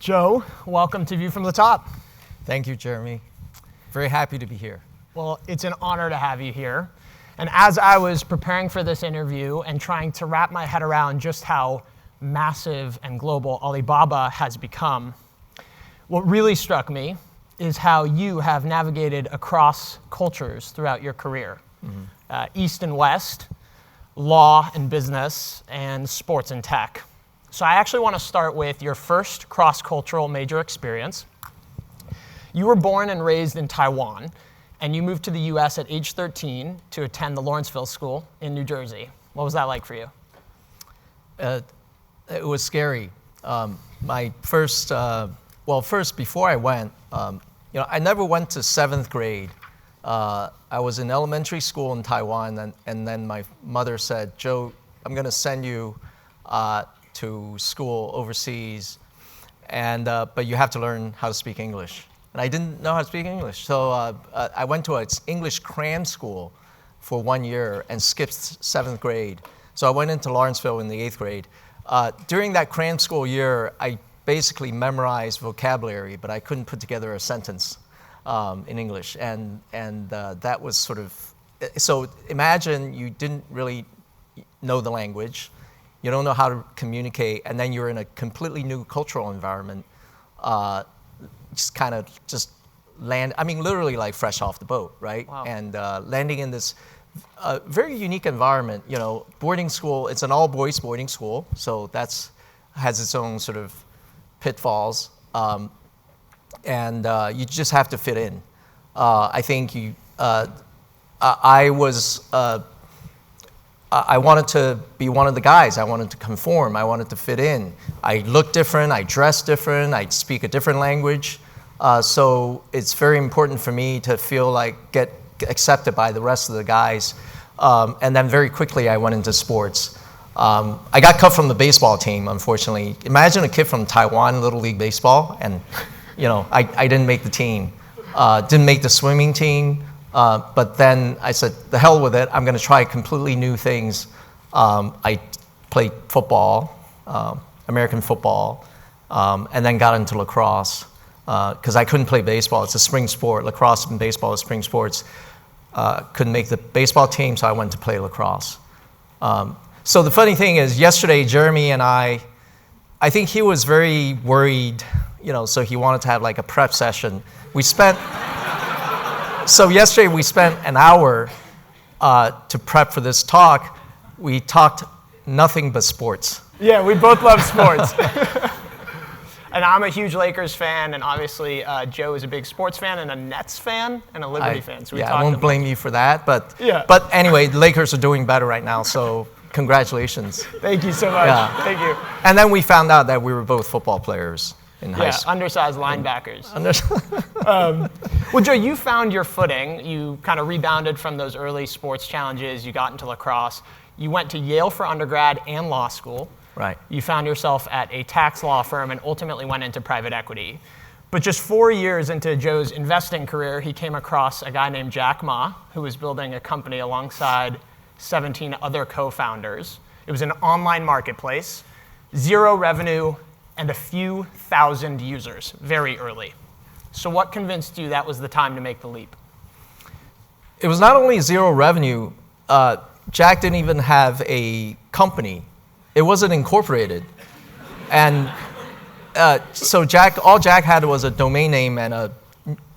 Joe, welcome to View from the Top. Thank you, Jeremy. Very happy to be here. Well, it's an honor to have you here. And as I was preparing for this interview and trying to wrap my head around just how massive and global Alibaba has become, what really struck me is how you have navigated across cultures throughout your career. East and West, law and business, and sports and tech. So I actually want to start with your first cross-cultural major experience. You were born and raised in Taiwan, and you moved to the US at age 13 to attend the Lawrenceville School in New Jersey. What was that like for you? It was scary. First, before I went, I never went to 7th grade. I was in elementary school in Taiwan, and then my mother said, Joe, I'm going to send you to school overseas, but you have to learn how to speak English. And I didn't know how to speak English, so I went to an English cram school for 1 year and skipped 7th grade. So I went into Lawrenceville in the 8th grade. During that cram school year, I basically memorized vocabulary, but I couldn't put together a sentence in English, and that was sort of, so imagine you didn't really know the language, you don't know how to communicate, and then you're in a completely new cultural environment, just land, literally like fresh off the boat, right? Wow. And landing in this very unique environment, boarding school, it's an all-boys boarding school, so has its own sort of pitfalls. And you just have to fit in. I think I wanted to be one of the guys. I wanted to conform. I wanted to fit in. I looked different. I dressed different. I speak a different language. So it's very important for me to feel like get accepted by the rest of the guys. And then very quickly I went into sports. I got cut from the baseball team, unfortunately. Imagine a kid from Taiwan, Little League Baseball, and I didn't make the team. Didn't make the swimming team, but then I said, the hell with it, I'm going to try completely new things. I played football, American football, and then got into lacrosse, because I couldn't play baseball. It's a spring sport. Lacrosse and baseball are spring sports. Couldn't make the baseball team, so I went to play lacrosse. So the funny thing is, yesterday, Jeremy and I think he was very worried, so he wanted to have like a prep session. So yesterday we spent an hour to prep for this talk. We talked nothing but sports. Yeah, we both love sports. And I'm a huge Lakers fan, and obviously Joe is a big sports fan and a Nets fan and a Liberty fan. So I won't blame you for that, but anyway, the Lakers are doing better right now, so congratulations. Thank you so much. Yeah. Thank you. And then we found out that we were both football players in high school. Undersized linebackers. Well, Joe, you found your footing. You kind of rebounded from those early sports challenges. You got into lacrosse. You went to Yale for undergrad and law school. Right. You found yourself at a tax law firm and ultimately went into private equity. But just 4 years into Joe's investing career, he came across a guy named Jack Ma, who was building a company alongside 17 other co-founders. It was an online marketplace, zero revenue, and a few thousand users very early. So what convinced you that was the time to make the leap? It was not only zero revenue, Jack didn't even have a company. It wasn't incorporated. And so all Jack had was a domain name and a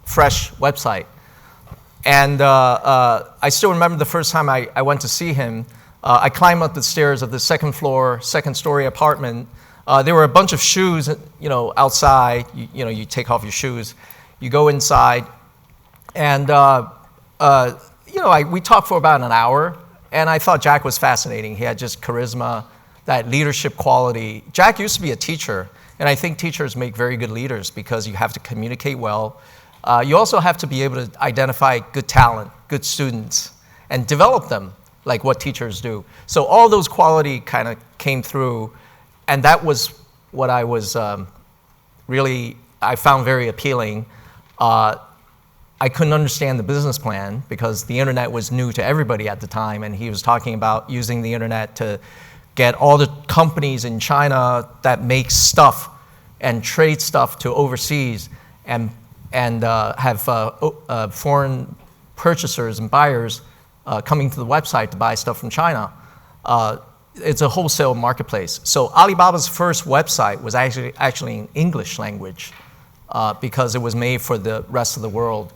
fresh website. And I still remember the first time I went to see him. I climbed up the stairs of the second story apartment. There were a bunch of shoes, outside. You take off your shoes, you go inside, and we talked for about an hour. And I thought Jack was fascinating. He had just charisma, that leadership quality. Jack used to be a teacher, and I think teachers make very good leaders because you have to communicate well. You also have to be able to identify good talent, good students, and develop them like what teachers do. So all those quality kind of came through. And that was what I was I found very appealing. I couldn't understand the business plan because the internet was new to everybody at the time, and he was talking about using the internet to get all the companies in China that make stuff and trade stuff to overseas and have foreign purchasers and buyers coming to the website to buy stuff from China. It's a wholesale marketplace. So Alibaba's first website was actually in English language because it was made for the rest of the world.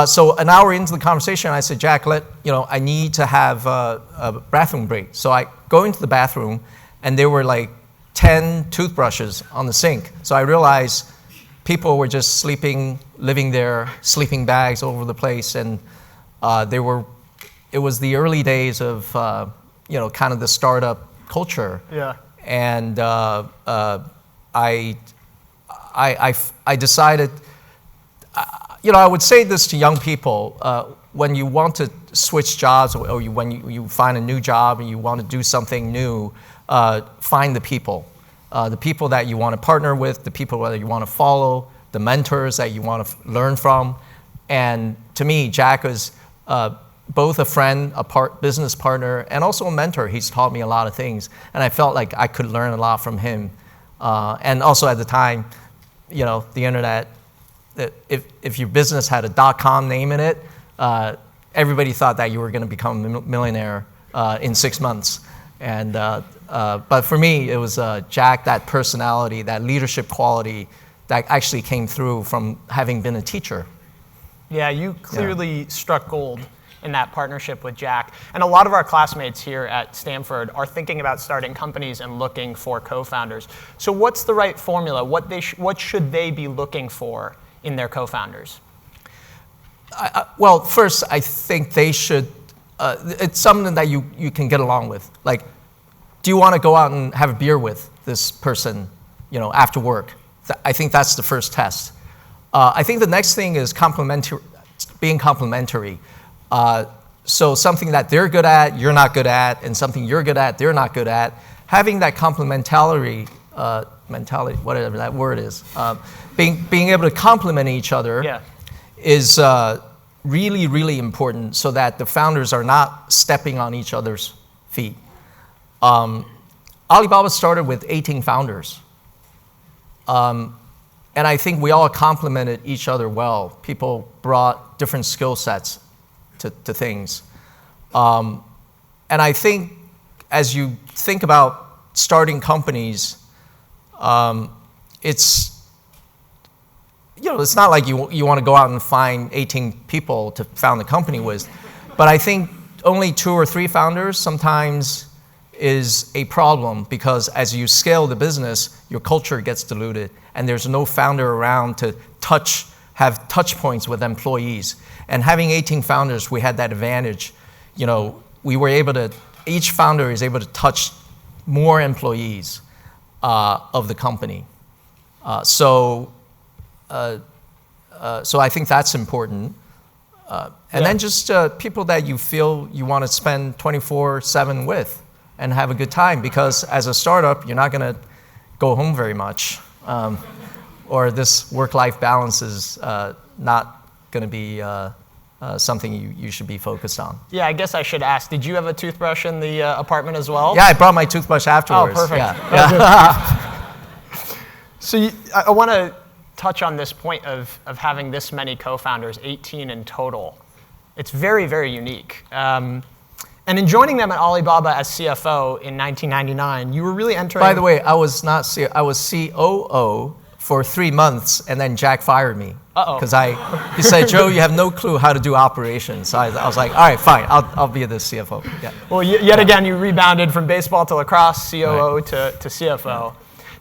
So an hour into the conversation, I said, Jack, I need to have a bathroom break. So I go into the bathroom, and there were like 10 toothbrushes on the sink. So I realized people were just sleeping, living there, sleeping bags all over the place, and it was the early days of kind of the startup culture. Yeah. And I decided, I would say this to young people, when you want to switch jobs or when you find a new job and you want to do something new, find the people that you want to partner with, the people that you want to follow, the mentors that you want to learn from. And to me, Jack was both a friend, business partner, and also a mentor. He's taught me a lot of things, and I felt like I could learn a lot from him. And also at the time, the internet, if your business had a .com name in it, everybody thought that you were going to become a millionaire in 6 months. And but for me, it was Jack, that personality, that leadership quality that actually came through from having been a teacher. Yeah, you clearly struck gold in that partnership with Jack. And a lot of our classmates here at Stanford are thinking about starting companies and looking for co-founders. So what's the right formula? What should they be looking for in their co-founders? Well, first, I think they should, it's something that you can get along with. Like, do you want to go out and have a beer with this person, after work? I think that's the first test. I think the next thing is being complementary. So something that they're good at, you're not good at, and something you're good at, they're not good at. Having that complementarity mentality, whatever that word is, being able to complement each other is really, really important so that the founders are not stepping on each other's feet. Alibaba started with 18 founders. And I think we all complemented each other well. People brought different skill sets to things. And I think as you think about starting companies, it's not like you want to go out and find 18 people to found a company with. But I think only 2 or 3 founders sometimes is a problem, because as you scale the business, your culture gets diluted, and there's no founder around to have touch points with employees. And having 18 founders, we had that advantage. We were able to, each founder is able to touch more employees of the company. So I think that's important. And then just people that you feel you want to spend 24/7 with and have a good time, because as a startup, you're not going to go home very much. Or this work-life balance is not going to be something you should be focused on. Yeah, I guess I should ask, did you have a toothbrush in the apartment as well? Yeah, I brought my toothbrush afterwards. Oh, perfect. Yeah. So I want to touch on this point of having this many co-founders, 18 in total. It's very, very unique. And in joining them at Alibaba as CFO in 1999, you were really entering... By the way, I was not CFO, I was COO for 3 months, and then Jack fired me. Because he said, Joe, you have no clue how to do operations. So I was like, all right, fine, I'll be the CFO. Yeah. Well, yet again, you rebounded from baseball to lacrosse, COO to CFO.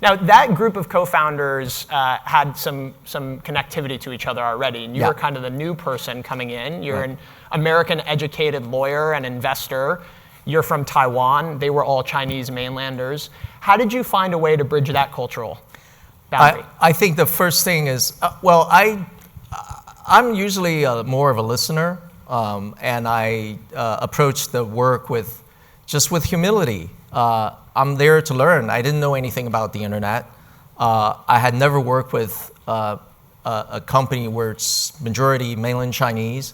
Now, that group of co-founders had some connectivity to each other already, and you were kind of the new person coming in. You're an American-educated lawyer and investor. You're from Taiwan. They were all Chinese mainlanders. How did you find a way to bridge that cultural boundary? I think the first thing is, I'm usually more of a listener, and I approach the work with humility. I'm there to learn. I didn't know anything about the internet. I had never worked with a company where it's majority mainland Chinese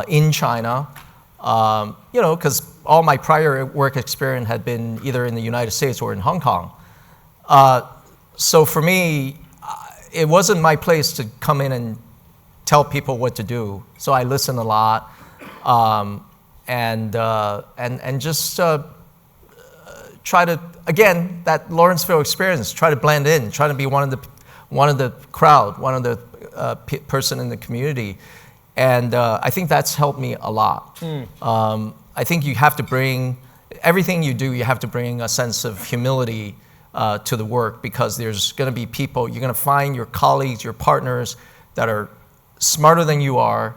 in China, because all my prior work experience had been either in the United States or in Hong Kong. So for me, it wasn't my place to come in and tell people what to do. So I listened a lot, and just try to, again, that Lawrenceville experience. Try to blend in. Try to be one of the crowd, one of the person in the community, and I think that's helped me a lot. I think you have to bring everything you do. You have to bring a sense of humility to the work, because there's going to be people, you're going to find your colleagues, your partners that are smarter than you are,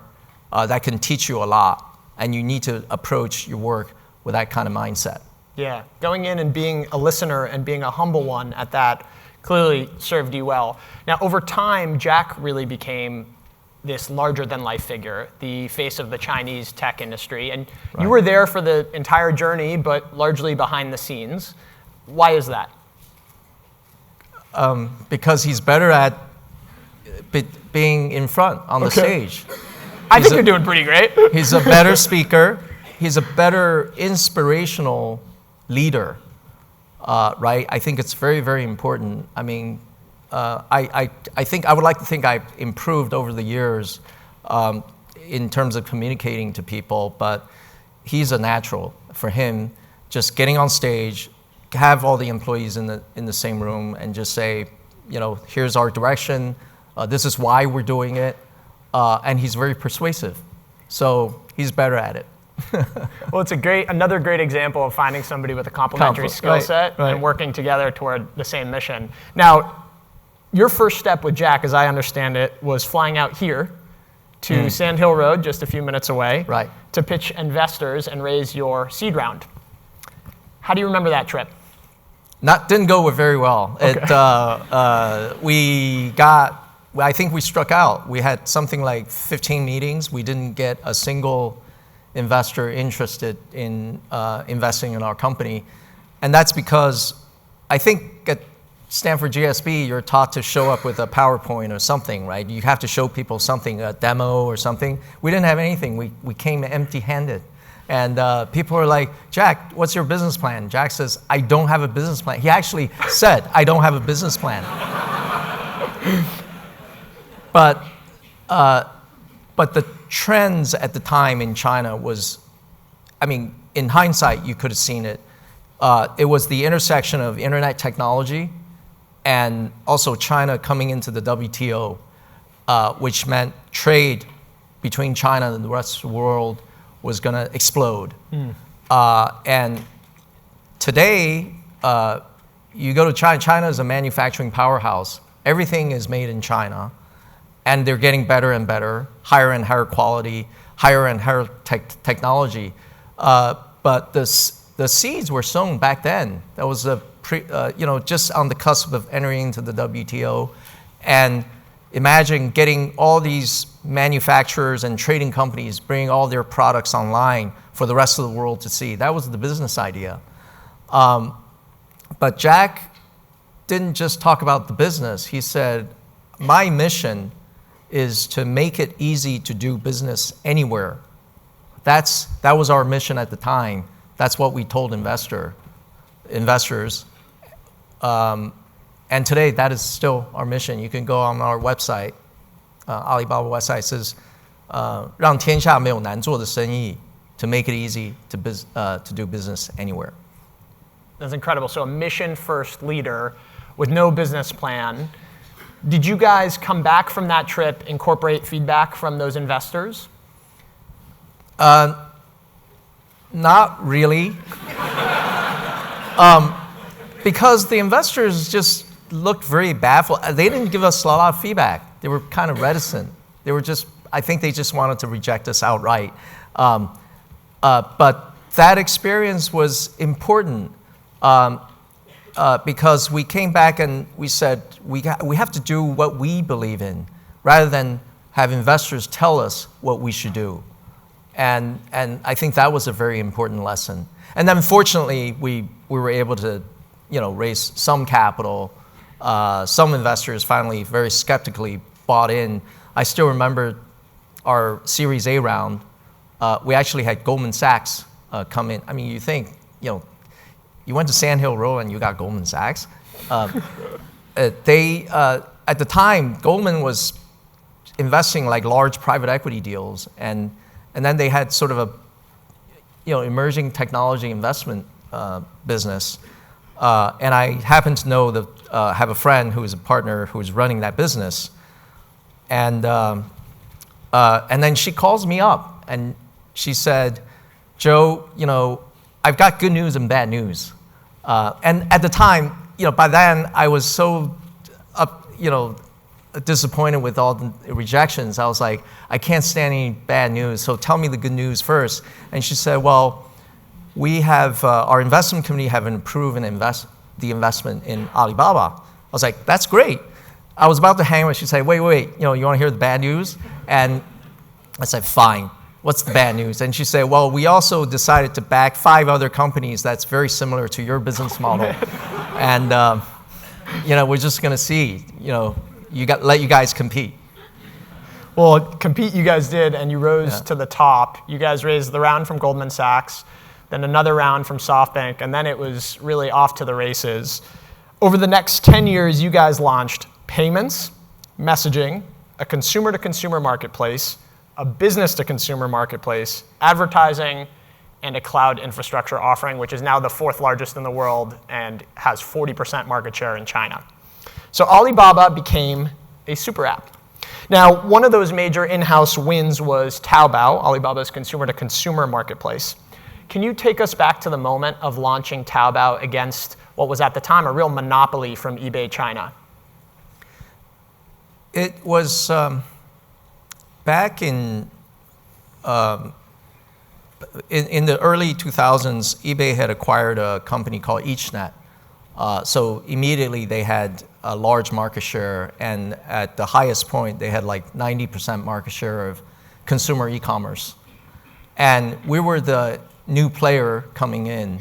that can teach you a lot, and you need to approach your work with that kind of mindset. Yeah, going in and being a listener and being a humble one at that clearly served you well. Now, over time, Jack really became this larger-than-life figure, the face of the Chinese tech industry, and you were there for the entire journey, but largely behind the scenes. Why is that? Because he's better at being in front on the stage. I think you're doing pretty great. He's a better speaker. He's a better inspirational leader, right? I think it's very, very important. I mean, I would like to think I've improved over the years in terms of communicating to people, but he's a natural. For him, just getting on stage, have all the employees in the same room, and just say, you know, here's our direction. This is why we're doing it, and he's very persuasive. So he's better at it. Well, it's another great example of finding somebody with a complementary skill set and working together toward the same mission. Now, your first step with Jack, as I understand it, was flying out here to Sand Hill Road, just a few minutes away, to pitch investors and raise your seed round. How do you remember that trip? Didn't go very well. Okay. I think we struck out. We had something like 15 meetings. We didn't get a single investor interested in investing in our company. And that's because I think at Stanford GSB, you're taught to show up with a PowerPoint or something, right? You have to show people something, a demo or something. We didn't have anything. We came empty-handed. And people were like, Jack, what's your business plan? Jack says, I don't have a business plan. He actually said, I don't have a business plan. But the trends at the time in China was, I mean, in hindsight, you could have seen it. It was the intersection of internet technology and also China coming into the WTO, which meant trade between China and the rest of the world was going to explode. And today, you go to China. China is a manufacturing powerhouse. Everything is made in China. And they're getting better and better, higher and higher quality, higher and higher technology. But the seeds were sown back then. That was just on the cusp of entering into the WTO. And imagine getting all these manufacturers and trading companies bringing all their products online for the rest of the world to see. That was the business idea. But Jack didn't just talk about the business. He said, my mission is to make it easy to do business anywhere. That was our mission at the time. That's what we told investors. And today, that is still our mission. You can go on our website, Alibaba website, it says, 让天下没有难做的生意, to make it easy to do business anywhere. That's incredible. So a mission-first leader with no business plan. Did you guys come back from that trip, incorporate feedback from those investors? Not really. Because the investors just looked very baffled. They didn't give us a lot of feedback. They were kind of reticent. I think they just wanted to reject us outright. But that experience was important because we came back and we said, we have to do what we believe in rather than have investors tell us what we should do. And I think that was a very important lesson. And then fortunately, we were able to raise some capital. Some investors finally very skeptically bought in. I still remember our Series A round. We actually had Goldman Sachs come in. I mean, you think, you went to Sand Hill Road and you got Goldman Sachs. They at the time, Goldman was investing like large private equity deals, and then they had sort of a emerging technology investment business, and I happen to know have a friend who is a partner who is running that business, and then she calls me up and she said, Joe, I've got good news and bad news, and at the time, by then I was so disappointed with all the rejections. I was like, I can't stand any bad news, so tell me the good news first. And she said, well, we have, our investment committee have approved the investment in Alibaba. I was like, that's great. I was about to hang up, she said, wait, you want to hear the bad news? And I said, fine, what's the bad news? And she said, well, we also decided to back 5 other companies that's very similar to your business model. And we're just going to see, let you guys compete. Well, compete you guys did, and you rose to the top. You guys raised the round from Goldman Sachs, then another round from SoftBank, and then it was really off to the races. Over the next 10 years, you guys launched payments, messaging, a consumer-to-consumer marketplace, a business-to-consumer marketplace, advertising, and a cloud infrastructure offering, which is now the 4th largest in the world and has 40% market share in China. So Alibaba became a super app. Now, one of those major in-house wins was Taobao, Alibaba's consumer-to-consumer marketplace. Can you take us back to the moment of launching Taobao against what was at the time a real monopoly from eBay China? It was back in the early 2000s, eBay had acquired a company called EachNet. So immediately they had a large market share, and at the highest point, they had like 90% market share of consumer e-commerce. And we were the new player coming in.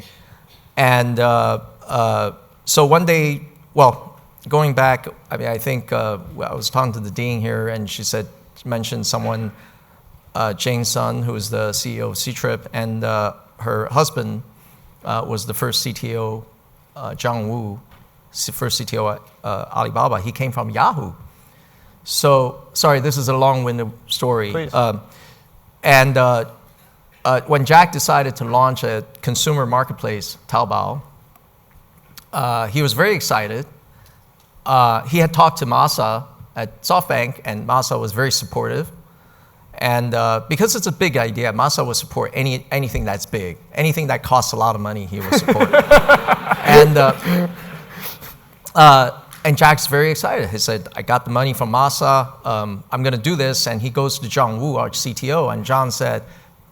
And so one day, going back, I think I was talking to the dean here, and she mentioned someone, Jane Sun, who is the CEO of Ctrip, and her husband was the first CTO, John Wu, first CTO at Alibaba. He came from Yahoo. So, sorry, this is a long-winded story. Please. When Jack decided to launch a consumer marketplace, Taobao, he was very excited. He had talked to Masa at SoftBank, and Masa was very supportive. And because it's a big idea, Masa will support anything that's big. Anything that costs a lot of money, he will support. And Jack's very excited. He said, I got the money from Masa. I'm going to do this. And he goes to John Wu, our CTO, and John said,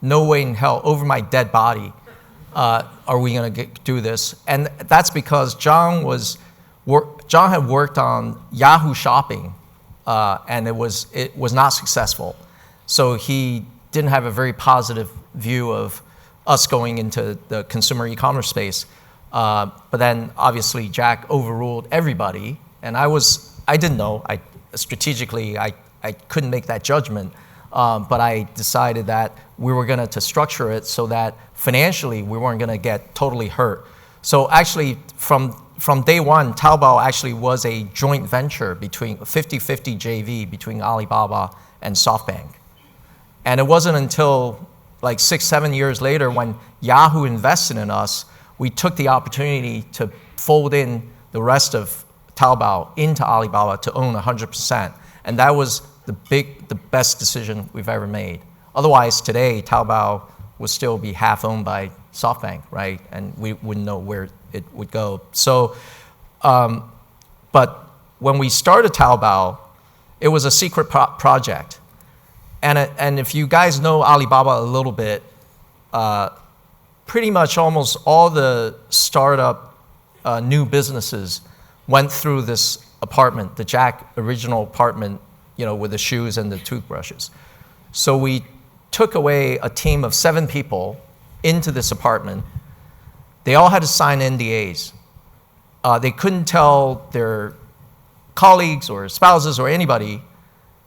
no way in hell, over my dead body, are we going to do this? And that's because John had worked on Yahoo Shopping, and it was not successful. So he didn't have a very positive view of us going into the consumer e-commerce space. But then obviously Jack overruled everybody, and I didn't know. Strategically, I couldn't make that judgment. But I decided that we were going to structure it so that financially we weren't going to get totally hurt. So actually, from day one, Taobao actually was a joint venture between 50-50 JV between Alibaba and SoftBank. And it wasn't until like 6-7 years later when Yahoo invested in us, we took the opportunity to fold in the rest of Taobao into Alibaba to own 100%. And that was the best decision we've ever made. Otherwise, today, Taobao would still be half owned by SoftBank, right? And we wouldn't know where it would go. So, but when we started Taobao, it was a secret project. And if you guys know Alibaba a little bit, pretty much almost all the startup new businesses went through this apartment, the Jack original apartment, with the shoes and the toothbrushes. So we took away a team of 7 people into this apartment. They all had to sign NDAs. They couldn't tell their colleagues or spouses or anybody.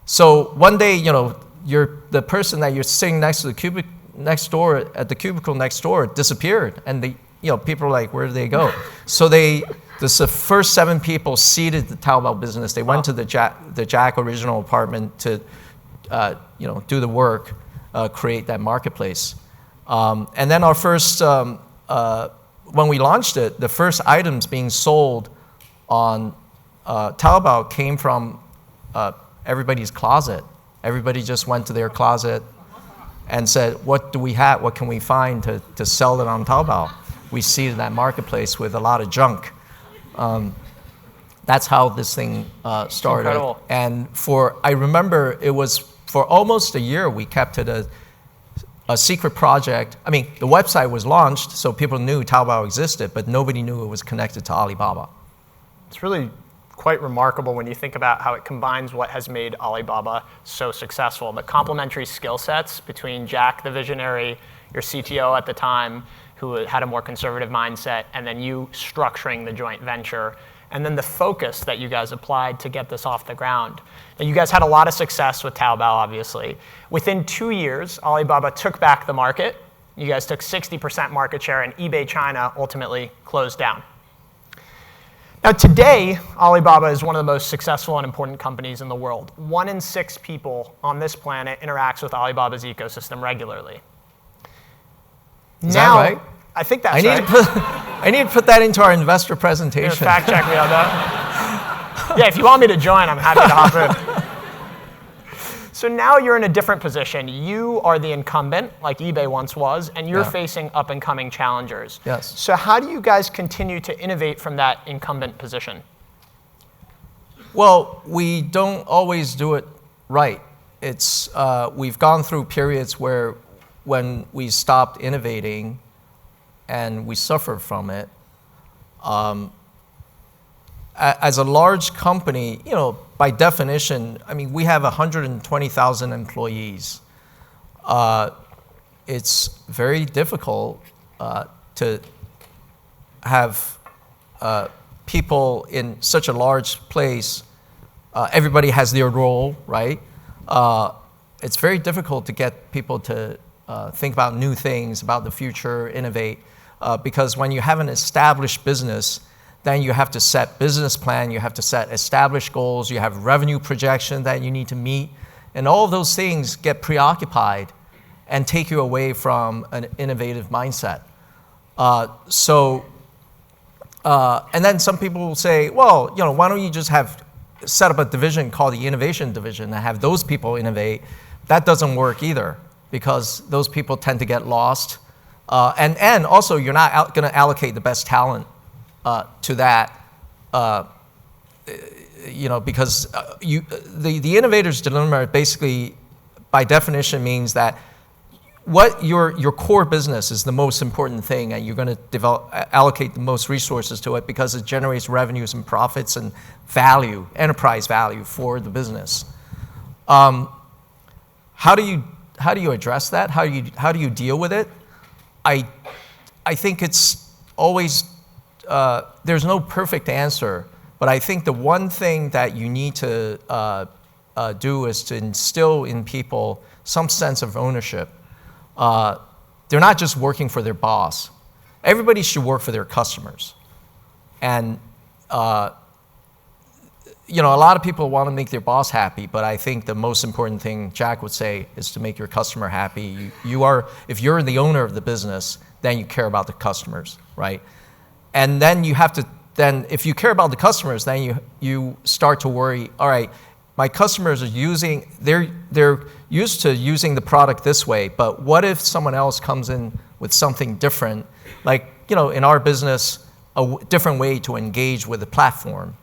So one day, the person that you're sitting next to the cubicle next door at the cubicle next door disappeared, and people were like, where did they go? So they the first 7 people seeded the Taobao business. They went to the Jack original apartment to do the work, create that marketplace. And then our first, when we launched it, the first items being sold on Taobao came from everybody's closet. Everybody just went to their closet and said, what do we have? What can we find to sell it on Taobao? We seeded that marketplace with a lot of junk. That's how this thing started. Incredible. And I remember it was for almost a year, we kept it a secret project. I mean, the website was launched, so people knew Taobao existed, but nobody knew it was connected to Alibaba. It's really quite remarkable when you think about how it combines what has made Alibaba so successful, the complementary skill sets between Jack, the visionary, your CTO at the time, who had a more conservative mindset, and then you structuring the joint venture, and then the focus that you guys applied to get this off the ground. Now, you guys had a lot of success with Taobao, obviously. Within 2 years, Alibaba took back the market. You guys took 60% market share, and eBay China ultimately closed down. Now, today, Alibaba is one of the most successful and important companies in the world. 1 in 6 people on this planet interacts with Alibaba's ecosystem regularly. Is that right? I think that's right. I need to put that into our investor presentation. Fact check me on that. Yeah, if you want me to join, I'm happy to hop in. So now you're in a different position. You are the incumbent, like eBay once was, and you're facing up-and-coming challengers. Yes. So how do you guys continue to innovate from that incumbent position? Well, we don't always do it right. We've gone through periods when we stopped innovating and we suffered from it. As a large company, by definition, I mean, we have 120,000 employees. It's very difficult to have people in such a large place. Everybody has their role, right? It's very difficult to get people to think about new things, about the future, innovate, because when you have an established business, then you have to set business plan, you have to set established goals, you have revenue projection that you need to meet, and all of those things get preoccupied and take you away from an innovative mindset. And then some people will say, well, why don't you just set up a division called the innovation division and have those people innovate? That doesn't work either, because those people tend to get lost. And also, you're not going to allocate the best talent to that, because the innovator's dilemma basically, by definition, means that what your core business is the most important thing, and you're going to allocate the most resources to it because it generates revenues and profits and value, enterprise value for the business. How do you address that? How do you deal with it? I think it's always. There's no perfect answer, but I think the one thing that you need to do is to instill in people some sense of ownership. They're not just working for their boss. Everybody should work for their customers. And a lot of people want to make their boss happy, but I think the most important thing Jack would say is to make your customer happy. If you're the owner of the business, then you care about the customers, right? And then you have to, if you care about the customers, then you start to worry, all right, my customers are they're used to using the product this way, but what if someone else comes in with something different? Like, in our business, a different way to engage with the platform.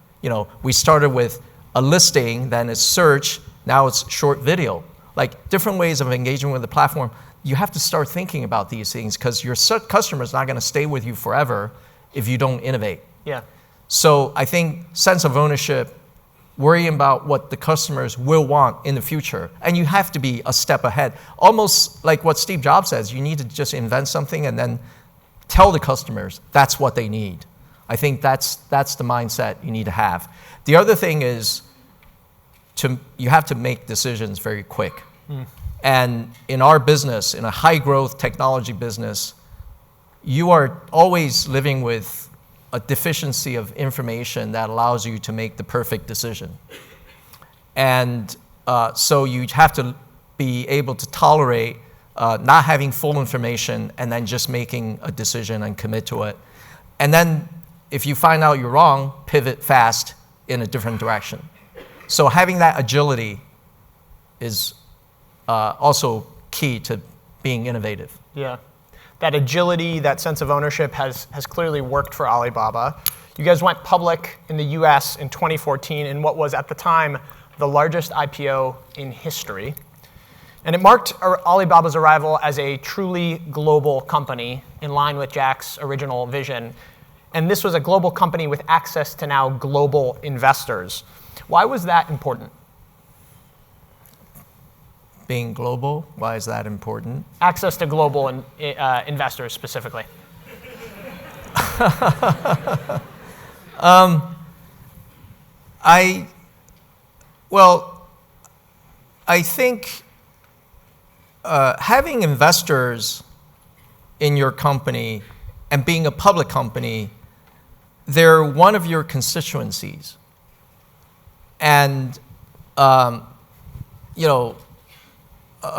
We started with a listing, then it's search, now it's short video. Like, different ways of engaging with the platform. You have to start thinking about these things because your customer is not going to stay with you forever if you don't innovate. Yeah. So I think sense of ownership, worrying about what the customers will want in the future, and you have to be a step ahead. Almost like what Steve Jobs says, you need to just invent something and then tell the customers that's what they need. I think that's the mindset you need to have. The other thing is you have to make decisions very quick. And in our business, in a high growth technology business, you are always living with a deficiency of information that allows you to make the perfect decision. And so you have to be able to tolerate not having full information and then just making a decision and commit to it. And then if you find out you're wrong, pivot fast in a different direction. So having that agility is also key to being innovative. Yeah. That agility, that sense of ownership has clearly worked for Alibaba. You guys went public in the US in 2014 in what was at the time the largest IPO in history. And it marked Alibaba's arrival as a truly global company in line with Jack's original vision. And this was a global company with access to now global investors. Why was that important? Being global, why is that important? Access to global investors specifically. I think having investors in your company and being a public company, they're one of your constituencies. And, of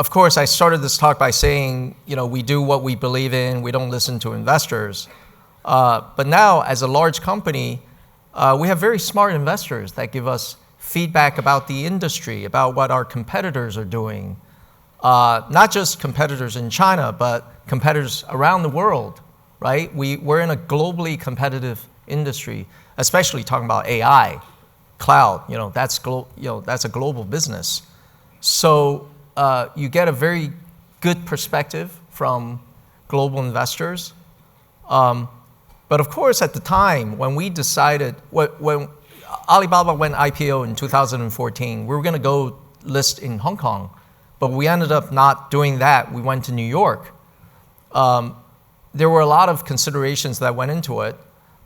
course, I started this talk by saying, we do what we believe in, we don't listen to investors. But now, as a large company, we have very smart investors that give us feedback about the industry, about what our competitors are doing. Not just competitors in China, but competitors around the world, right? We're in a globally competitive industry, especially talking about AI, cloud. That's a global business. So you get a very good perspective from global investors. But of course, at the time when we decided, when Alibaba went IPO in 2014, we were going to go list in Hong Kong, but we ended up not doing that. We went to New York. There were a lot of considerations that went into it.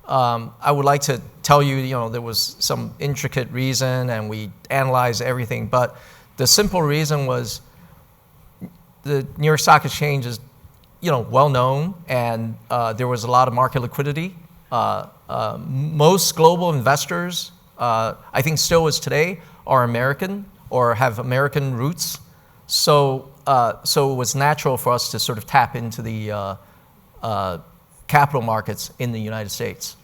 I would like to tell you, there was some intricate reason and we analyzed everything, but the simple reason was the New York Stock Exchange is, well known, and there was a lot of market liquidity. Most global investors, I think still is today, are American or have American roots. So it was natural for us to sort of tap into the capital markets in the United States.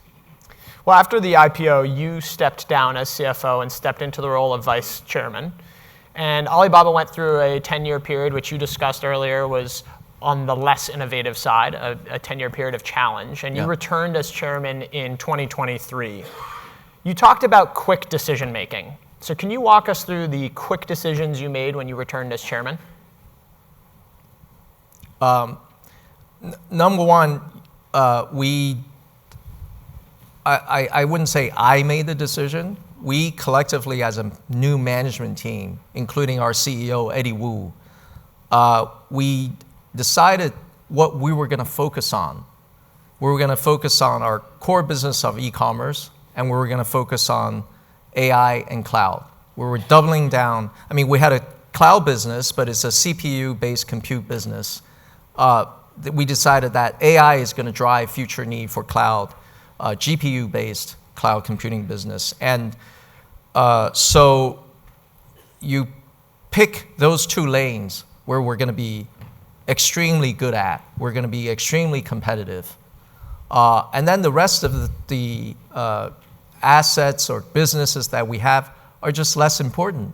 Well, after the IPO, you stepped down as CFO and stepped into the role of vice chairman. And Alibaba went through a 10-year period, which you discussed earlier was on the less innovative side, a 10-year period of challenge. And you returned as chairman in 2023. You talked about quick decision making. So can you walk us through the quick decisions you made when you returned as chairman? Number one, I wouldn't say I made the decision. We collectively, as a new management team, including our CEO, Eddie Wu, we decided what we were going to focus on. We were going to focus on our core business of e-commerce, and we were going to focus on AI and cloud. We were doubling down. I mean, we had a cloud business, but it's a CPU-based compute business. We decided that AI is going to drive future need for cloud, GPU-based cloud computing business. And so you pick those two lanes where we're going to be extremely good at. We're going to be extremely competitive. And then the rest of the assets or businesses that we have are just less important.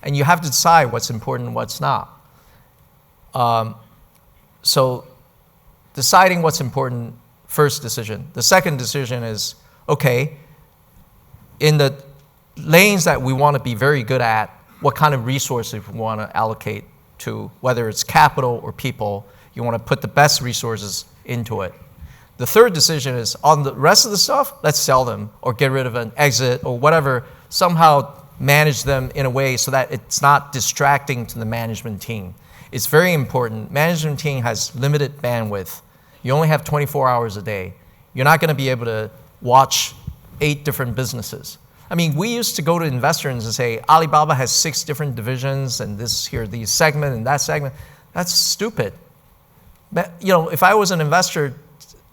And you have to decide what's important and what's not. So deciding what's important, first decision. The second decision is, okay, in the lanes that we want to be very good at, what kind of resources we want to allocate to, whether it's capital or people, you want to put the best resources into it. The third decision is, on the rest of the stuff, let's sell them or get rid of an exit or whatever, somehow manage them in a way so that it's not distracting to the management team. It's very important. Management team has limited bandwidth. You only have 24 hours a day. You're not going to be able to watch 8 different businesses. I mean, we used to go to investors and say, Alibaba has 6 different divisions and this here, these segment and that segment. That's stupid. But, if I was an investor,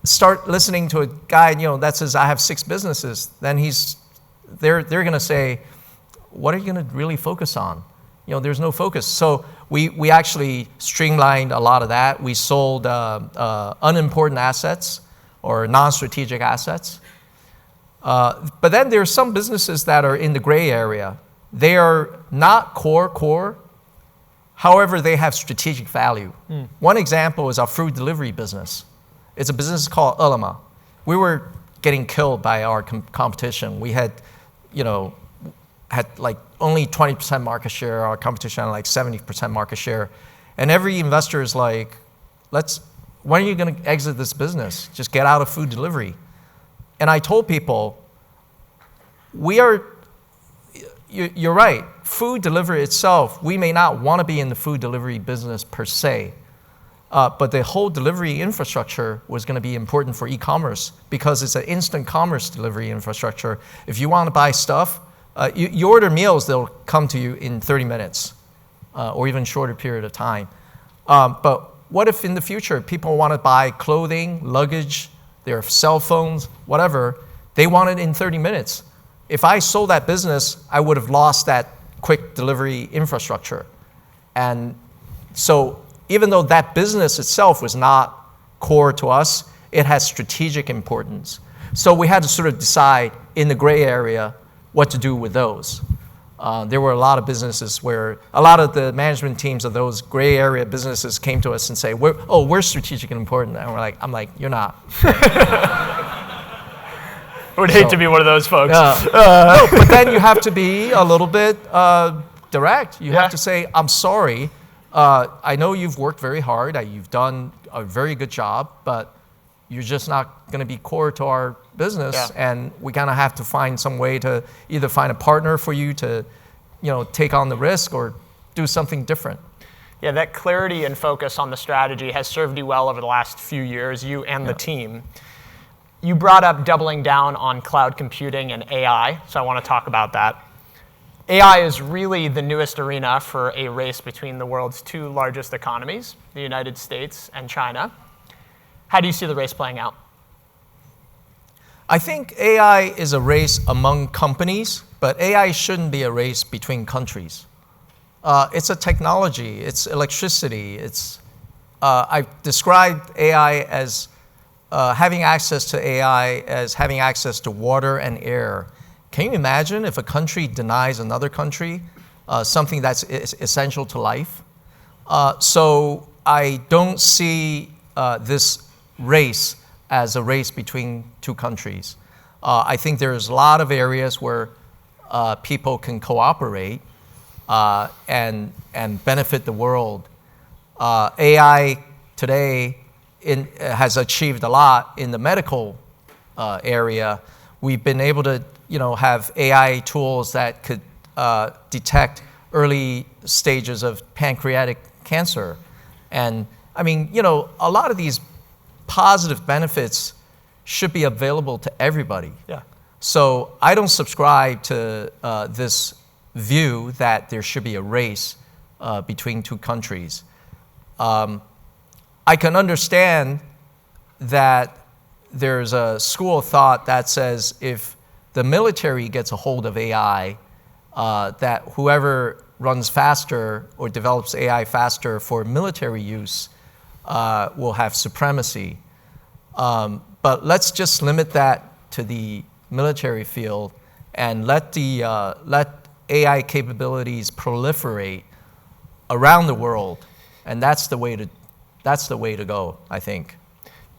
start listening to a guy, that says, I have 6 businesses, then they're going to say, what are you going to really focus on? There's no focus. So we actually streamlined a lot of that. We sold unimportant assets or non-strategic assets. But then there's some businesses that are in the gray area. They are not core. However, they have strategic value. One example is our food delivery business. It's a business called Alibaba. We were getting killed by our competition. We had, like only 20% market share. Our competition had like 70% market share. And every investor is like, when are you going to exit this business? Just get out of food delivery. And I told people, you're right, food delivery itself, we may not want to be in the food delivery business per se, but the whole delivery infrastructure was going to be important for e-commerce because it's an instant commerce delivery infrastructure. If you want to buy stuff, you order meals, they'll come to you in 30 minutes or even shorter period of time. But what if in the future people want to buy clothing, luggage, their cell phones, whatever, they want it in 30 minutes. If I sold that business, I would have lost that quick delivery infrastructure. And so even though that business itself was not core to us, it has strategic importance. So we had to sort of decide in the gray area what to do with those. There were a lot of businesses where a lot of the management teams of those gray area businesses came to us and say, we're strategic and important. And I'm like, you're not. I would hate to be one of those folks. No, but then you have to be a little bit direct. You have to say, I'm sorry. I know you've worked very hard. You've done a very good job, but you're just not going to be core to our business. And we kind of have to find some way to either find a partner for you to, take on the risk or do something different. Yeah, that clarity and focus on the strategy has served you well over the last few years, you and the team. You brought up doubling down on cloud computing and AI, so I want to talk about that. AI is really the newest arena for a race between the world's 2 largest economies, the United States and China. How do you see the race playing out? I think AI is a race among companies, but AI shouldn't be a race between countries. It's a technology, it's electricity, I've described AI as having access to AI as having access to water and air. Can you imagine if a country denies another country something that's essential to life? So I don't see this race as a race between 2 countries. I think there's a lot of areas where people can cooperate and benefit the world. AI today has achieved a lot in the medical area. We've been able to, have AI tools that could detect early stages of pancreatic cancer. And I mean, a lot of these positive benefits should be available to everybody. Yeah. So I don't subscribe to this view that there should be a race between 2 countries. I can understand that there's a school of thought that says if the military gets a hold of AI, that whoever runs faster or develops AI faster for military use will have supremacy. But let's just limit that to the military field and let AI capabilities proliferate around the world, and that's the way to go, I think.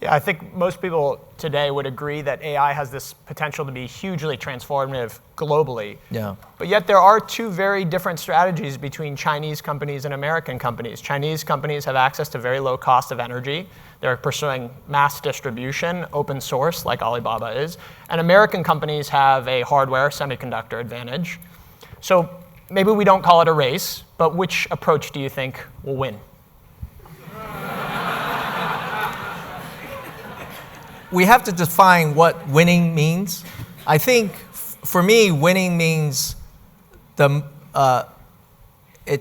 Yeah, I think most people today would agree that AI has this potential to be hugely transformative globally. Yeah. But yet there are 2 very different strategies between Chinese companies and American companies. Chinese companies have access to very low cost of energy. They're pursuing mass distribution, open source, like Alibaba is. And American companies have a hardware semiconductor advantage. So maybe we don't call it a race, but which approach do you think will win? We have to define what winning means. I think for me, winning means it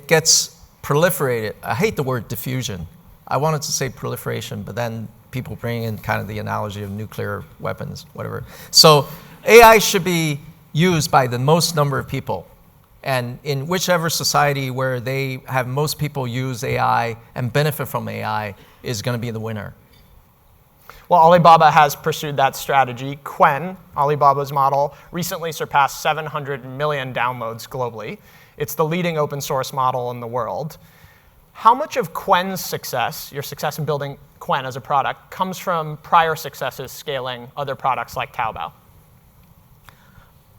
gets proliferated. I hate the word diffusion. I wanted to say proliferation, but then people bring in kind of the analogy of nuclear weapons, whatever. So AI should be used by the most number of people. And in whichever society where they have most people use AI and benefit from AI is going to be the winner. Well, Alibaba has pursued that strategy. Qwen, Alibaba's model, recently surpassed 700 million downloads globally. It's the leading open source model in the world. How much of Qwen's success, your success in building Qwen as a product, comes from prior successes scaling other products like Taobao?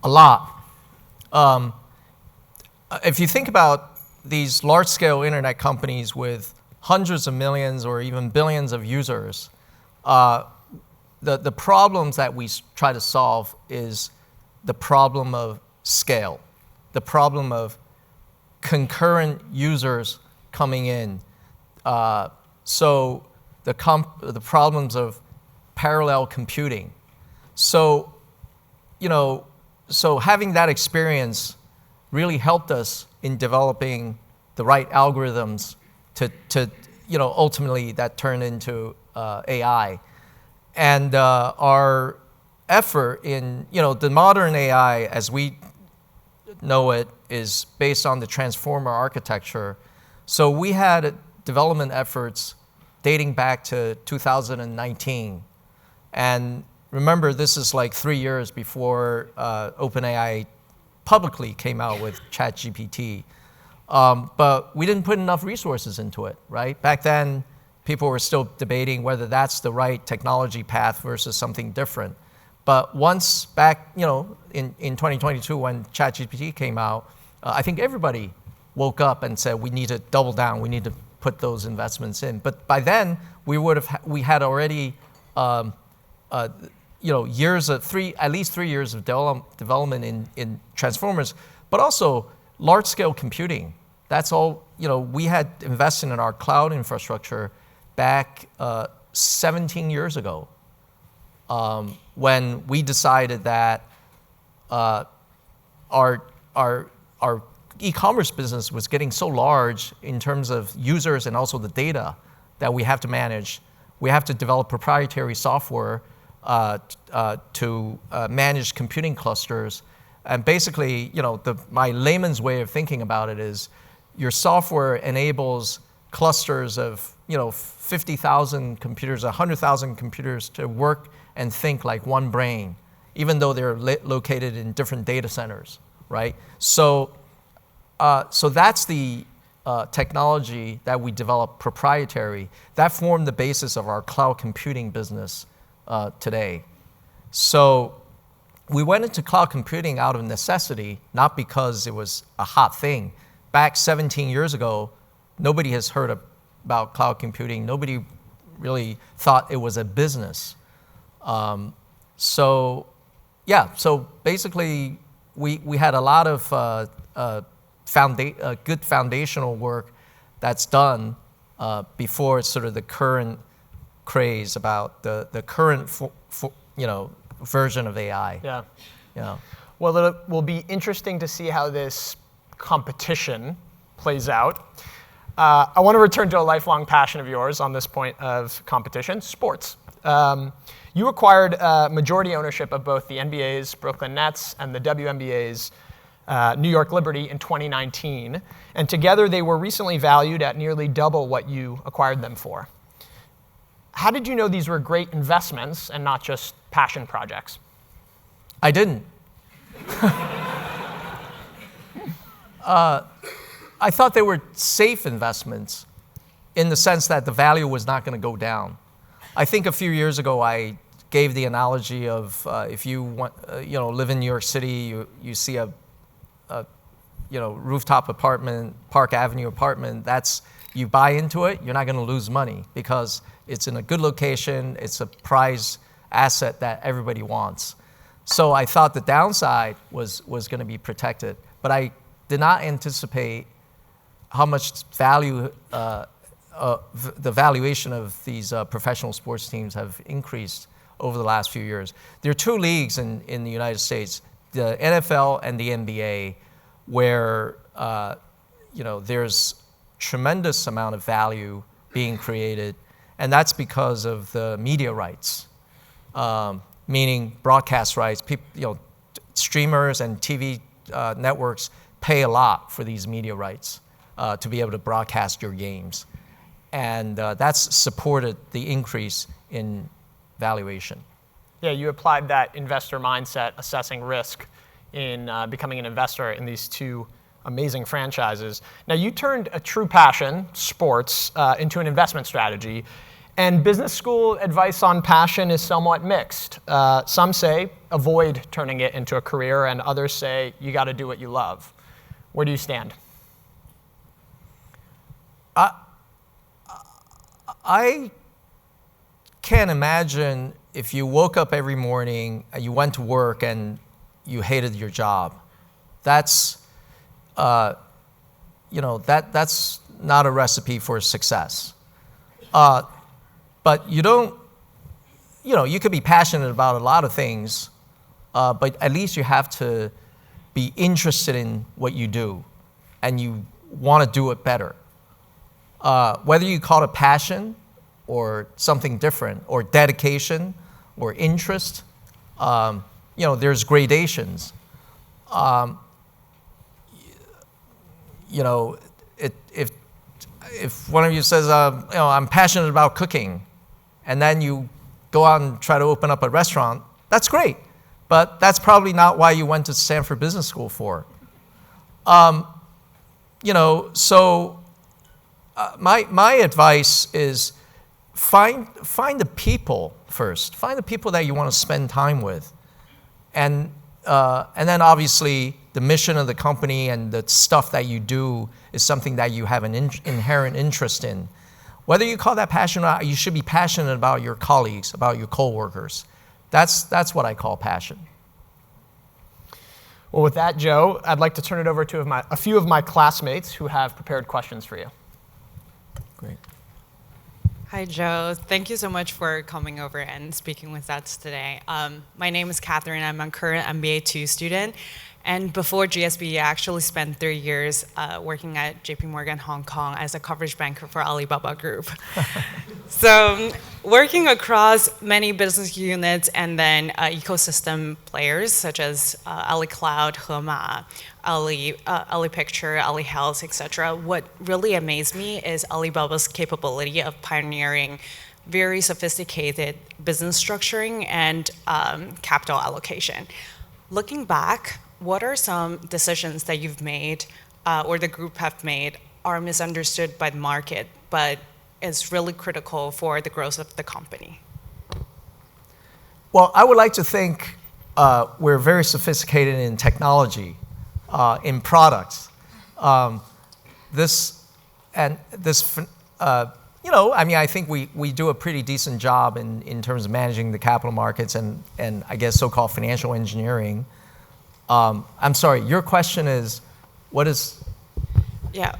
A lot. If you think about these large-scale internet companies with hundreds of millions or even billions of users, the problems that we try to solve is the problem of scale, the problem of concurrent users coming in. So the problems of parallel computing. So, so having that experience really helped us in developing the right algorithms to ultimately that turned into AI. And our effort in, the modern AI as we know it is based on the transformer architecture. So we had development efforts dating back to 2019. And remember, this is like 3 years before OpenAI publicly came out with ChatGPT. But we didn't put enough resources into it, right? Back then, people were still debating whether that's the right technology path versus something different. But once back, in 2022 when ChatGPT came out, I think everybody woke up and said, we need to double down, we need to put those investments in. But by then, we had already years of at least 3 years of development in transformers, but also large-scale computing. That's all, we had invested in our cloud infrastructure back 17 years ago when we decided that our e-commerce business was getting so large in terms of users and also the data that we have to manage. We have to develop proprietary software to manage computing clusters. And basically, my layman's way of thinking about it is your software enables clusters of 50,000 computers, 100,000 computers to work and think like one brain, even though they're located in different data centers, right? So that's the technology that we developed proprietary. That formed the basis of our cloud computing business today. So we went into cloud computing out of necessity, not because it was a hot thing. Back 17 years ago, nobody has heard about cloud computing. Nobody really thought it was a business. So basically, we had a lot of good foundational work that's done before sort of the current craze about the current version of AI. Yeah. Well, it will be interesting to see how this competition plays out. I want to return to a lifelong passion of yours on this point of competition, sports. You acquired majority ownership of both the NBA's Brooklyn Nets and the WNBA's New York Liberty in 2019, and together they were recently valued at nearly double what you acquired them for. How did you know these were great investments and not just passion projects? I didn't. I thought they were safe investments in the sense that the value was not going to go down. I think a few years ago I gave the analogy of if you want, live in New York City, you see a rooftop apartment, Park Avenue apartment. You buy into it, you're not going to lose money because it's in a good location. It's a prized asset that everybody wants. So I thought the downside was going to be protected, but I did not anticipate how much value the valuation of these professional sports teams have increased over the last few years. There are two leagues in the United States, the NFL and the NBA, where there's tremendous amount of value being created, And that's because of the media rights, meaning broadcast rights. Streamers and TV networks pay a lot for these media rights to be able to broadcast your games. And that's supported the increase in valuation. Yeah, you applied that investor mindset, assessing risk, in becoming an investor in these two amazing franchises. Now, you turned a true passion, sports, into an investment strategy. And business school advice on passion is somewhat mixed. Some say avoid turning it into a career, and others say you got to do what you love. Where do you stand? I can't imagine if you woke up every morning, you went to work, and you hated your job. That's, that's not a recipe for success. But you don't, you could be passionate about a lot of things, but at least you have to be interested in what you do, and you want to do it better. Whether you call it passion or something different, or dedication or interest, there's gradations. If one of you says, I'm passionate about cooking, and then you go out and try to open up a restaurant, that's great. But that's probably not why you went to Stanford Business School for. My advice is find the people first. Find the people that you want to spend time with. And then obviously the mission of the company and the stuff that you do is something that you have an inherent interest in. Whether you call that passion or not, you should be passionate about your colleagues, about your coworkers. That's what I call passion. Well, with that, Joe, I'd like to turn it over to a few of my classmates who have prepared questions for you. Great. Hi, Joe. Thank you so much for coming over and speaking with us today. My name is Catherine. I'm a current MBA 2 student. And before GSB, I actually spent 3 years working at JP Morgan Hong Kong as a coverage banker for Alibaba Group. So working across many business units and then ecosystem players such as Ali Cloud, Hema, Ali Picture, Ali Health, etc. What really amazed me is Alibaba's capability of pioneering very sophisticated business structuring and capital allocation. Looking back, what are some decisions that you've made or the group have made are misunderstood by the market, but is really critical for the growth of the company? Well, I would like to think we're very sophisticated in technology, in products. I think we do a pretty decent job in terms of managing the capital markets and I guess so-called financial engineering. I'm sorry, your question is, what is? Yeah,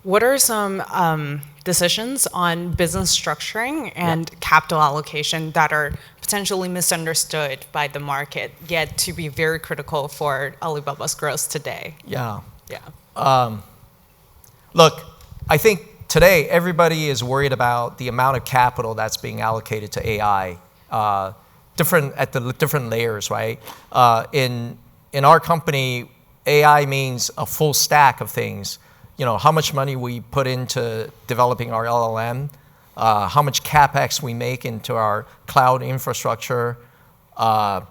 what are some decisions on business structuring and capital allocation that are potentially misunderstood by the market, yet to be very critical for Alibaba's growth today? Yeah. Yeah. Look, I think today everybody is worried about the amount of capital that's being allocated to AI, at the different layers, right? In our company, AI means a full stack of things. How much money we put into developing our LLM, how much CapEx we make into our cloud infrastructure. And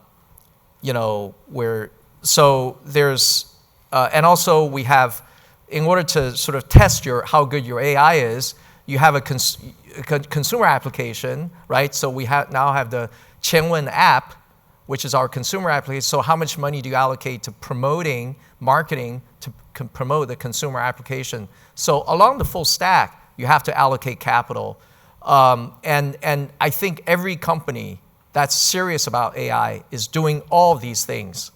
also we have, in order to sort of test how good your AI is, you have a consumer application, right? So we now have the Qianwen app, which is our consumer application. So how much money do you allocate to marketing to promote the consumer application? So along the full stack, you have to allocate capital. And I think every company that's serious about AI is doing all these things.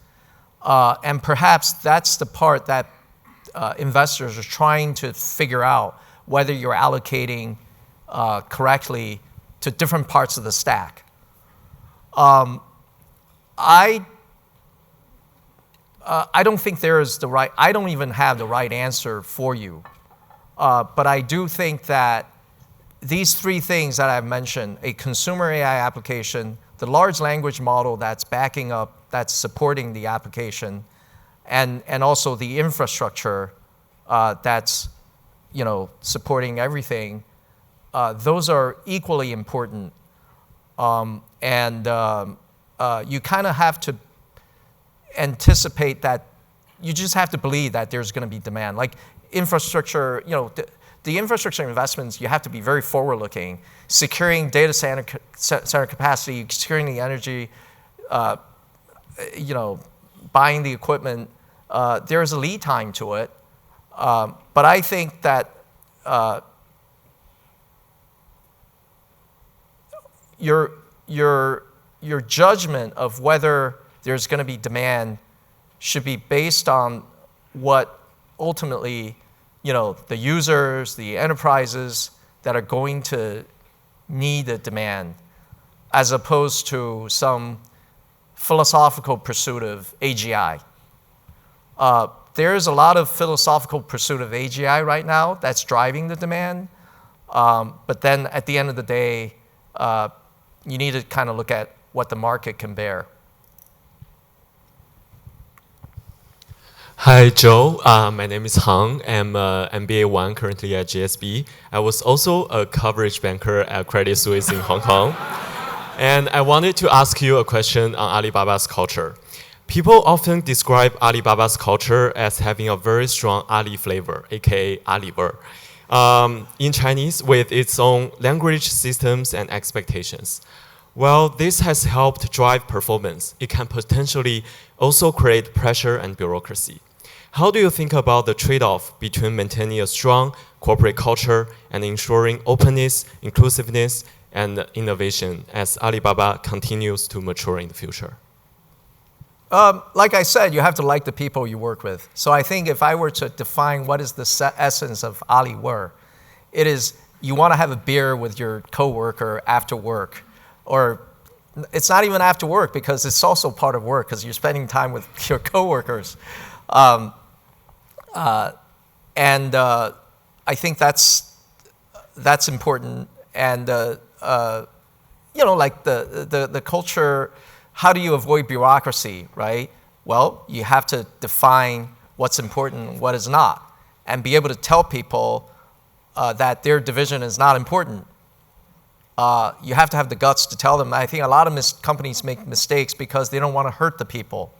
And perhaps that's the part that investors are trying to figure out, whether you're allocating correctly to different parts of the stack. I don't think I don't even have the right answer for you. But I do think that these three things that I've mentioned, a consumer AI application, the large language model that's backing up, that's supporting the application, and also the infrastructure that's supporting everything, those are equally important. You kind of have to anticipate that. You just have to believe that there's going to be demand. Like infrastructure, the infrastructure investments, you have to be very forward-looking. Securing data center capacity, securing the energy, buying the equipment, there's a lead time to it. But I think that your judgment of whether there's going to be demand should be based on what ultimately, the users, the enterprises that are going to need the demand, as opposed to some philosophical pursuit of AGI. There's a lot of philosophical pursuit of AGI right now that's driving the demand. But then at the end of the day, you need to kind of look at what the market can bear. Hi, Joe. My name is Hang. I'm MBA 1 currently at GSB. I was also a coverage banker at Credit Suisse in Hong Kong. And I wanted to ask you a question on Alibaba's culture. People often describe Alibaba's culture as having a very strong Ali flavor, aka Aliver, in Chinese with its own language systems and expectations. While this has helped drive performance, it can potentially also create pressure and bureaucracy. How do you think about the trade-off between maintaining a strong corporate culture and ensuring openness, inclusiveness, and innovation as Alibaba continues to mature in the future? Like I said, you have to like the people you work with. So I think if I were to define what is the essence of Ali-wer, it is you want to have a beer with your coworker after work. Or it's not even after work because it's also part of work because you're spending time with your coworkers. I think that's important. And like the culture. How do you avoid bureaucracy, right? Well, you have to define what's important and what is not, and be able to tell people that their division is not important. You have to have the guts to tell them. I think a lot of companies make mistakes because they don't want to hurt the people.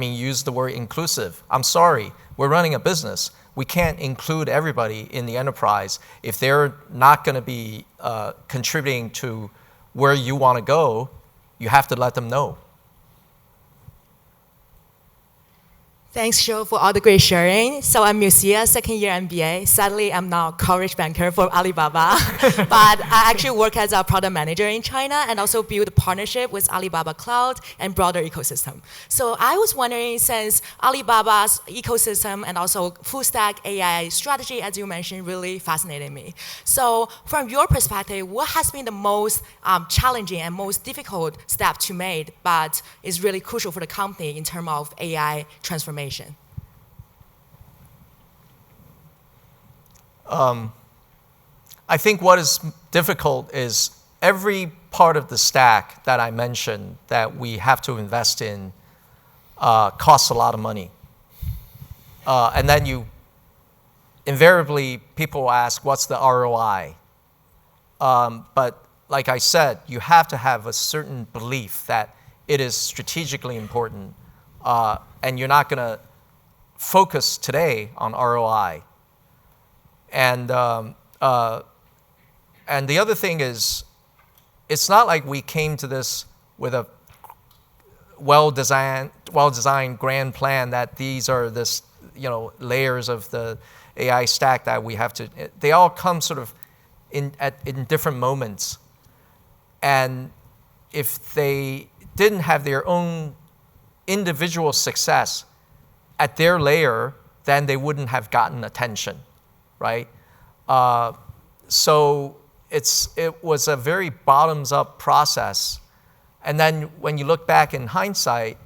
Use the word inclusive. I'm sorry, we're running a business. We can't include everybody in the enterprise. If they're not going to be contributing to where you want to go, you have to let them know. Thanks, Joe, for all the great sharing. So I'm Musia, second year MBA. Sadly, I'm now a coverage banker for Alibaba, but I actually work as a product manager in China and also build a partnership with Alibaba Cloud and broader ecosystem. So I was wondering, since Alibaba's ecosystem and also full stack AI strategy, as you mentioned, really fascinated me. So from your perspective, what has been the most challenging and most difficult step to make, but is really crucial for the company in terms of AI transformation? I think what is difficult is every part of the stack that I mentioned that we have to invest in costs a lot of money. And then invariably, people ask, what's the ROI? But like I said, you have to have a certain belief that it is strategically important. And you're not going to focus today on ROI. And the other thing is, it's not like we came to this with a well-designed grand plan that these are layers of the AI stack that we have to. They all come sort of in different moments. And if they didn't have their own individual success at their layer, then they wouldn't have gotten attention, right? So it was a very bottoms-up process. And then when you look back in hindsight,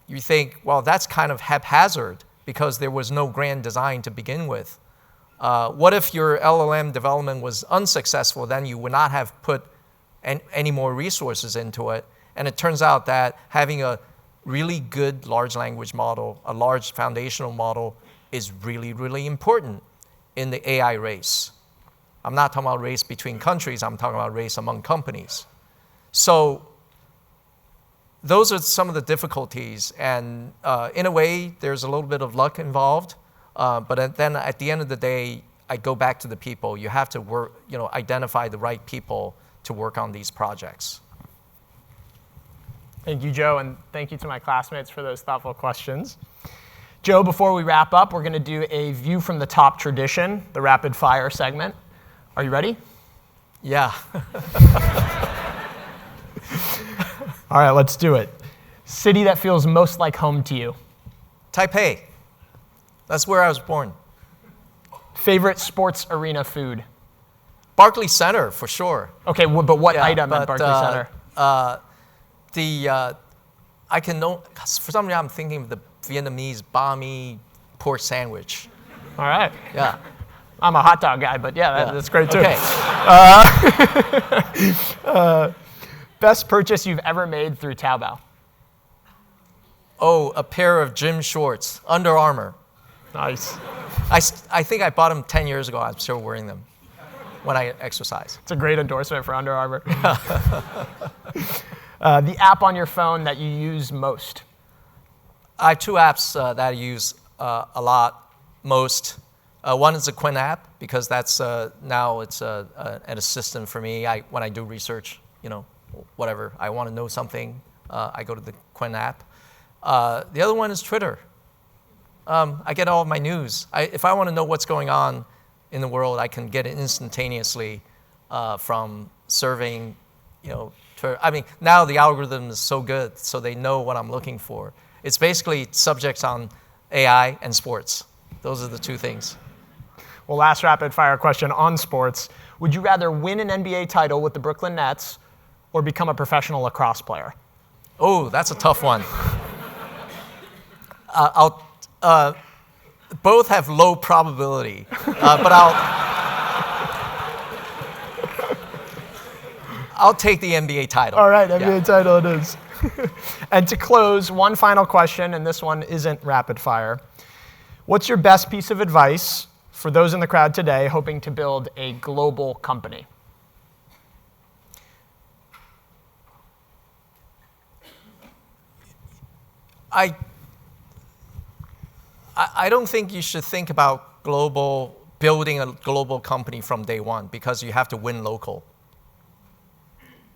you think, well, that's kind of haphazard because there was no grand design to begin with. What if your LLM development was unsuccessful? Then you would not have put any more resources into it. And it turns out that having a really good large language model, a large foundational model, is really, really important in the AI race. I'm not talking about race between countries, I'm talking about race among companies. So those are some of the difficulties, and in a way, there's a little bit of luck involved, but then at the end of the day, I go back to the people. You have to work, identify the right people to work on these projects. Thank you, Joe, and thank you to my classmates for those thoughtful questions. Joe, before we wrap up, we're going to do a view from the top tradition, the rapid fire segment. Are you ready? Yeah. All right, let's do it. City that feels most like home to you. Taipei. That's where I was born. Favorite sports arena food. Barclays Center, for sure. Okay, but what item at Barclays Center? I can know, for some reason I'm thinking of the Vietnamese banh mi pork sandwich. All right. Yeah. I'm a hot dog guy, but yeah, that's great too. Okay. Best purchase you've ever made through Taobao? Oh, a pair of gym shorts, Under Armour. Nice. I think I bought them 10 years ago. I'm still wearing them when I exercise. It's a great endorsement for Under Armour. The app on your phone that you use most? I have two apps that I use a lot, most. One is the Quinn app, because that's now it's an assistant for me. When I do research, whatever, I want to know something, I go to the Quinn app. The other one is Twitter. I get all of my news. If I want to know what's going on in the world, I can get it instantaneously from surveying, Twitter. I mean, now the algorithm is so good, so they know what I'm looking for. It's basically subjects on AI and sports. Those are the two things. Well, last rapid fire question on sports. Would you rather win an NBA title with the Brooklyn Nets or become a professional lacrosse player? Oh, that's a tough one. Both have low probability, but I'll take the NBA title. All right, NBA title it is. And to close, one final question, and this one isn't rapid fire. What's your best piece of advice for those in the crowd today hoping to build a global company? I don't think you should think about building a global company from day one, because you have to win local.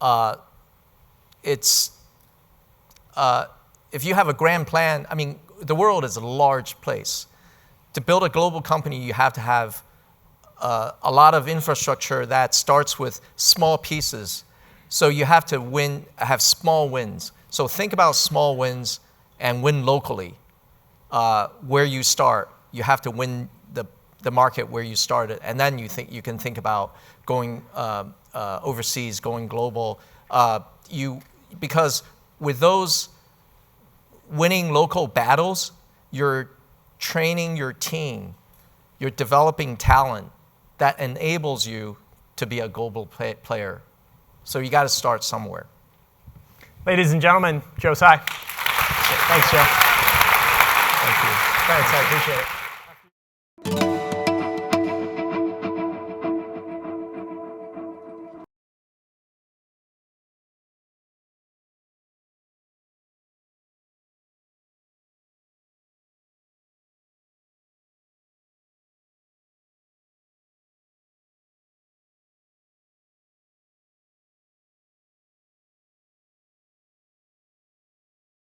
If you have a grand plan, I mean, the world is a large place. To build a global company, you have to have a lot of infrastructure that starts with small pieces. So you have to have small wins. So think about small wins and win locally. Where you start, you have to win the market where you started, and then you can think about going overseas, going global. Because with those winning local battles, you're training your team, you're developing talent that enables you to be a global player. So you got to start somewhere. Ladies and gentlemen, Joe Tsai. Thanks, Joe. Thank you. Thanks, I appreciate it.